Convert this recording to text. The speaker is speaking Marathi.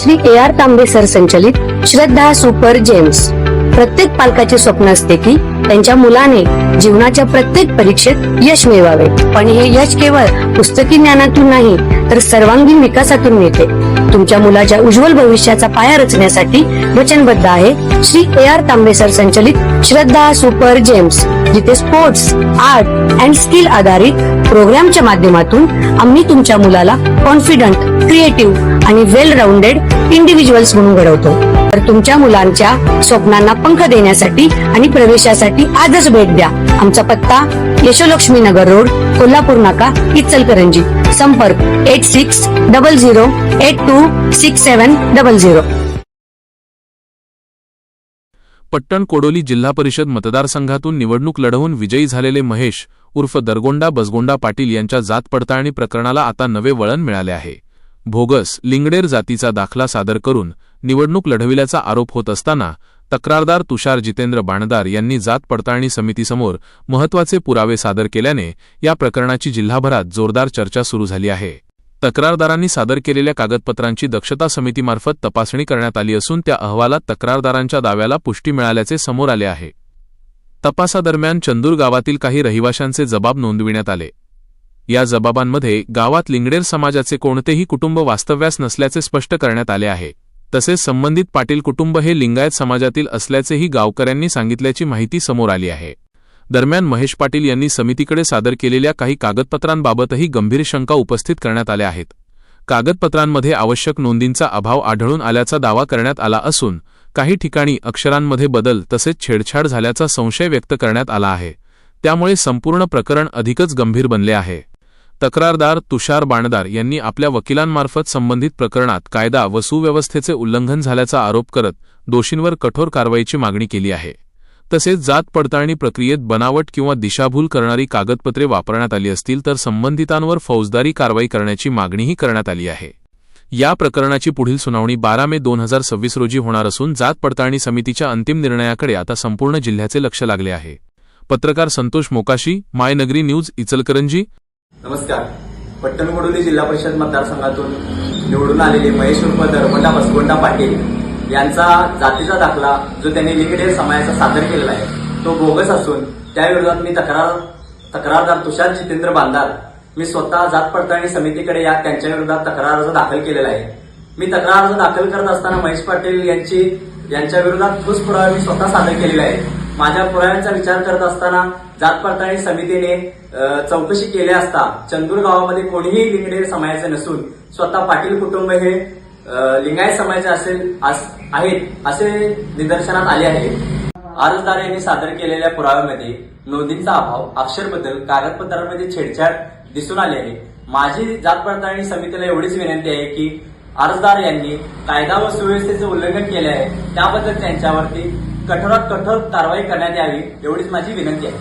श्री AR तांबे सर संचलित श्रद्धा सुपर जेम्स। प्रत्येक पालकाचे स्वप्न असते की त्यांच्या मुलाने जीवनाच्या प्रत्येक परीक्षेत यश मिळवावे, पण हे यश केवळ पुस्तकी ज्ञानातून नाही तर सर्वांगीण विकासातून मिळते। तुमच्या मुलाच्या उज्ज्वल भविष्याचा पाया रचण्यासाठी वचनबद्ध आहे श्री AR तांबे सर संचलित श्रद्धा सुपर जेम्स, जिथे स्पोर्ट्स, आर्ट अँड स्किल आधारित प्रोग्रामच्या माध्यमातून आम्ही तुमच्या मुलाला कॉन्फिडंट, क्रिएटिव्ह आणि वेल राऊंडेड इंडिव्हिज्युअल्स म्हणून घडवतो। तर तुमच्या मुलांच्या स्वप्नांना पंख देण्यासाठी आणि प्रवेशासाठी आजच भेट द्या। आमचा पत्ता यशोलक्ष्मी नगर रोड, कोल्हापूर नाका, इचलकरंजी। संपर्क 8600826700। पट्टण कोडोली जिल्हा परिषद मतदारसंघातून निवडणूक लढवून विजयी झालेले महेश उर्फ दरगोंडा बसगोंडा पाटील यांच्या जात पडताळणी प्रकरणाला आता नवे वळण मिळाले आहे। भोगस लिंगडेर जातीचा दाखला सादर करून निवडणूक लढविल्याचा आरोप होत असताना तक्रारदार तुषार जितेंद्र बाणदार यांनी जात पडताळणी समितीसमोर महत्त्वाचे पुरावे सादर केल्याने या प्रकरणाची जिल्हाभरात जोरदार चर्चा सुरू झाली आहे। तक्रारदारांनी सादर केलेल्या कागदपत्रांची दक्षता समितीमार्फत तपासणी करण्यात आली असून त्या अहवालात तक्रारदारांच्या दाव्याला पुष्टी मिळाल्याचे समोर आले आहे। तपासादरम्यान चंदूर गावातील काही रहिवाशांचे जबाब नोंदविण्यात आले। या जबाबांमध्ये गावात लिंगडेर समाजाचे कोणतेही कुटुंब वास्तव्यास नसल्याचे स्पष्ट करण्यात आले आहे। तसेच संबंधित पाटील कुटुंब हे लिंगायत समाजातील असल्याचेही गावकऱ्यांनी सांगितल्याची माहिती समोर आली आहे। दरम्यान महेश पाटील यांनी समितीकडे सादर केलेल्या काही कागदपत्रांबाबतही गंभीर शंका उपस्थित करण्यात आल्या आहेत। कागदपत्रांमध्ये आवश्यक नोंदींचा अभाव आढळून आल्याचा दावा करण्यात आला असून काही ठिकाणी अक्षरांमध्ये बदल तसेच छेडछाड झाल्याचा संशय व्यक्त करण्यात आला आहे। त्यामुळे संपूर्ण प्रकरण अधिकच गंभीर बनले आहे। तक्रारदार तुषार बाणदार यांनी आपल्या वकिलांमार्फत संबंधित प्रकरणात कायदा व सुव्यवस्थेचे उल्लंघन झाल्याचा आरोप करत दोषींवर कठोर कारवाईची मागणी केली आहे। तसेच जात पडताळणी प्रक्रियेत बनावट किंवा दिशाभूल करणारी कागदपत्रे वापरण्यात आली असतील तर संबंधितांवर फौजदारी कारवाई करण्याची मागणीही करण्यात आली आहे। या प्रकरणाची पुढील सुनावणी 12 मे 2026 रोजी होणार असून जात पडताळणी समितीच्या अंतिम निर्णयाकडे आता संपूर्ण जिल्ह्याचे लक्ष लागले आहे। पत्रकार संतोष मोकाशी, मायनगरी न्यूज, इचलकरंजी। नमस्कार। पट्टण कोडोली जिल्हा परिषद मतदारसंघातून निवडून आलेले महेश उर्फ दरगोंडा बसगोंडा पाटील यांचा जातीचा दाखला जो त्यांनी लिंगडेर समाजाचा सादर केलेला आहे तो बोगस असून त्याविरोधात मी तक्रारदार तुषार जितेंद्र बाणदार मी स्वतः जात पडताळणी समितीकडे त्यांच्या विरोधात तक्रार अर्ज दाखल केलेला आहे। मी तक्रार अर्ज दाखल करत असताना महेश पाटील यांच्या विरोधात ठोस पुरावे मी स्वतः सादर केलेले आहे। माझ्या पुराव्यांचा विचार करत असताना जात पडताळणी समितीने चौकशी केली असता चंदूर गावामध्ये कोणीही लिंगडेर समाजाचे नसून स्वतः पाटील कुटुंब हे लिंगायत समाजाचे आहेत असे निदर्शनात आले आहे। अर्जदार यांनी सादर केलेल्या पुराव्यामध्ये नोंदींचा अभाव, अक्षरबदल, कागदपत्रांमध्ये छेडछाड दिसून आले आहे। माझी जात पडताळणी समितीला एवढीच विनंती आहे की अर्जदार यांनी कायदा व सुव्यवस्थेचे उल्लंघन केले आहे त्याबद्दल त्यांच्यावरती कठोरात कठोर कारवाई करण्यात यावी एवढीच माझी विनंती आहे।